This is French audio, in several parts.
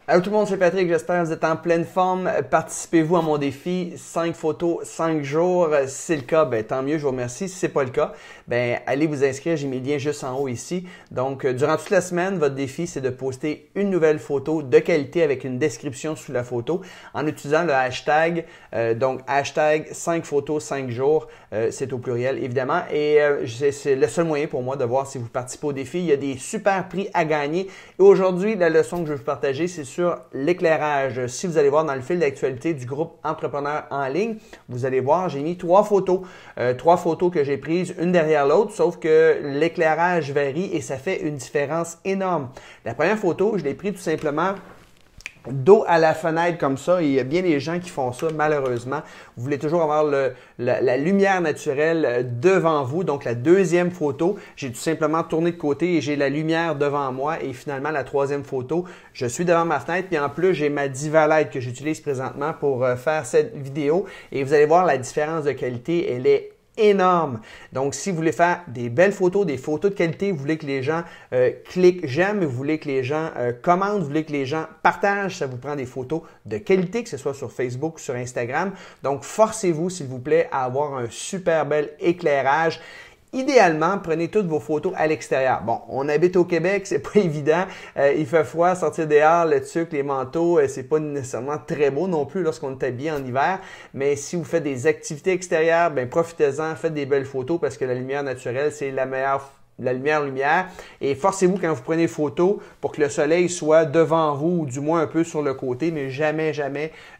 Allô tout le monde, c'est Patrick, j'espère que vous êtes en pleine forme. Participez-vous à mon défi 5 photos, 5 jours. Si c'est le cas, ben, tant mieux, je vous remercie. Si ce n'est pas le cas, ben, allez vous inscrire, j'ai mis le lien juste en haut ici. Donc, durant toute la semaine, votre défi, c'est de poster une nouvelle photo de qualité avec une description sous la photo en utilisant le hashtag, donc hashtag 5 photos, 5 jours, c'est au pluriel évidemment. Et c'est le seul moyen pour moi de voir si vous participez au défi. Il y a des super prix à gagner. Et aujourd'hui, la leçon que je vais vous partager, c'est sur l'éclairage. Si vous allez voir dans le fil d'actualité du groupe Entrepreneurs en ligne, vous allez voir, j'ai mis 3 photos. 3 photos que j'ai prises une derrière l'autre, sauf que l'éclairage varie et ça fait une différence énorme. La première photo, je l'ai prise tout simplement dos à la fenêtre comme ça. Et il y a bien des gens qui font ça, malheureusement. Vous voulez toujours avoir la lumière naturelle devant vous. Donc, la deuxième photo, j'ai tout simplement tourné de côté et j'ai la lumière devant moi. Et finalement, la troisième photo, je suis devant ma fenêtre. Puis en plus, j'ai ma Diva Light que j'utilise présentement pour faire cette vidéo. Et vous allez voir la différence de qualité. Elle est énorme. Donc, si vous voulez faire des belles photos, des photos de qualité, vous voulez que les gens cliquent j'aime, vous voulez que les gens commentent, vous voulez que les gens partagent, ça vous prend des photos de qualité, que ce soit sur Facebook ou sur Instagram. Donc, forcez-vous, s'il vous plaît, à avoir un super bel éclairage. Idéalement, prenez toutes vos photos à l'extérieur. Bon, on habite au Québec, c'est pas évident. Il fait froid, sortir dehors, le tuque, les manteaux, c'est pas nécessairement très beau non plus lorsqu'on est habillé en hiver. Mais si vous faites des activités extérieures, ben profitez-en, faites des belles photos parce que la lumière naturelle, c'est la meilleure la lumière. Et forcez-vous quand vous prenez photo pour que le soleil soit devant vous ou du moins un peu sur le côté, mais jamais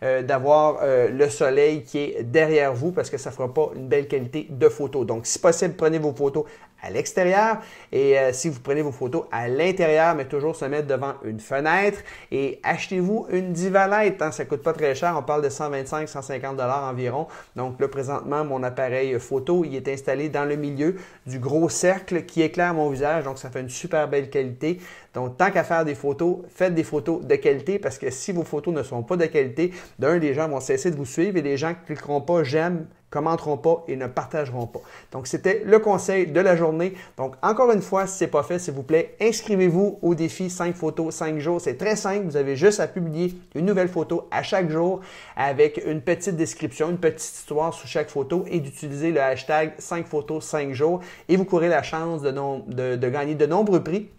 d'avoir le soleil qui est derrière vous parce que ça ne fera pas une belle qualité de photo. Donc, si possible, prenez vos photos à l'extérieur et si vous prenez vos photos à l'intérieur, mais toujours se mettre devant une fenêtre et achetez-vous une Diva Light. Ça ne coûte pas très cher, on parle de 125-150 $ environ. Donc là, présentement, mon appareil photo, il est installé dans le milieu du gros cercle qui éclaire mon visage, donc ça fait une super belle qualité. Donc, tant qu'à faire des photos, faites des photos de qualité parce que si vos photos ne sont pas de qualité, des gens vont cesser de vous suivre et des gens ne cliqueront pas j'aime, commenteront pas et ne partageront pas. Donc, c'était le conseil de la journée. Donc, encore une fois, si ce n'est pas fait, s'il vous plaît, inscrivez-vous au défi 5 photos, 5 jours. C'est très simple. Vous avez juste à publier une nouvelle photo à chaque jour avec une petite description, une petite histoire sous chaque photo et d'utiliser le hashtag 5 photos, 5 jours et vous courez la chance de gagner de nombreux prix.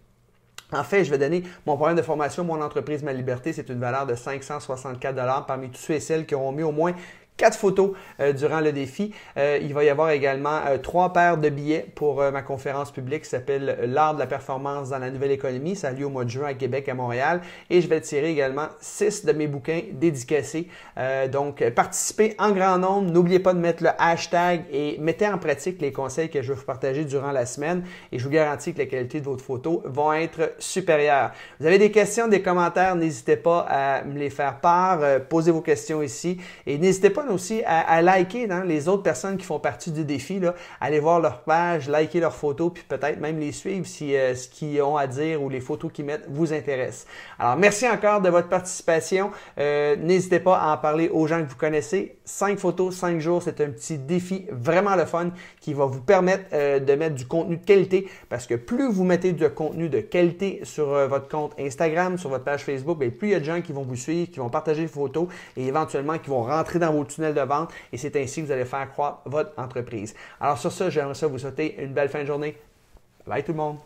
En fait, je vais donner mon programme de formation, Mon entreprise, ma liberté. C'est une valeur de 564 $ parmi tous ceux et celles qui auront mis au moins 4 photos durant le défi. Il va y avoir également 3 paires de billets pour ma conférence publique qui s'appelle L'art de la performance dans la nouvelle économie. Ça a lieu au mois de juin à Québec, à Montréal. Et je vais tirer également 6 de mes bouquins dédicacés. Donc, participez en grand nombre. N'oubliez pas de mettre le hashtag et mettez en pratique les conseils que je vais vous partager durant la semaine. Et je vous garantis que la qualité de votre photo va être supérieure. Vous avez des questions, des commentaires, n'hésitez pas à me les faire part. Posez vos questions ici. Et n'hésitez pas aussi à liker les autres personnes qui font partie du défi. Là. Allez voir leur page, liker leurs photos, puis peut-être même les suivre si ce qu'ils ont à dire ou les photos qu'ils mettent vous intéressent. Alors, merci encore de votre participation. N'hésitez pas à en parler aux gens que vous connaissez. 5 photos, 5 jours, c'est un petit défi vraiment le fun qui va vous permettre de mettre du contenu de qualité parce que plus vous mettez de contenu de qualité sur votre compte Instagram, sur votre page Facebook, bien, plus il y a de gens qui vont vous suivre, qui vont partager les photos et éventuellement qui vont rentrer dans vos tunnel de vente et c'est ainsi que vous allez faire croître votre entreprise. Alors sur ça, j'aimerais ça vous souhaiter une belle fin de journée. Bye tout le monde!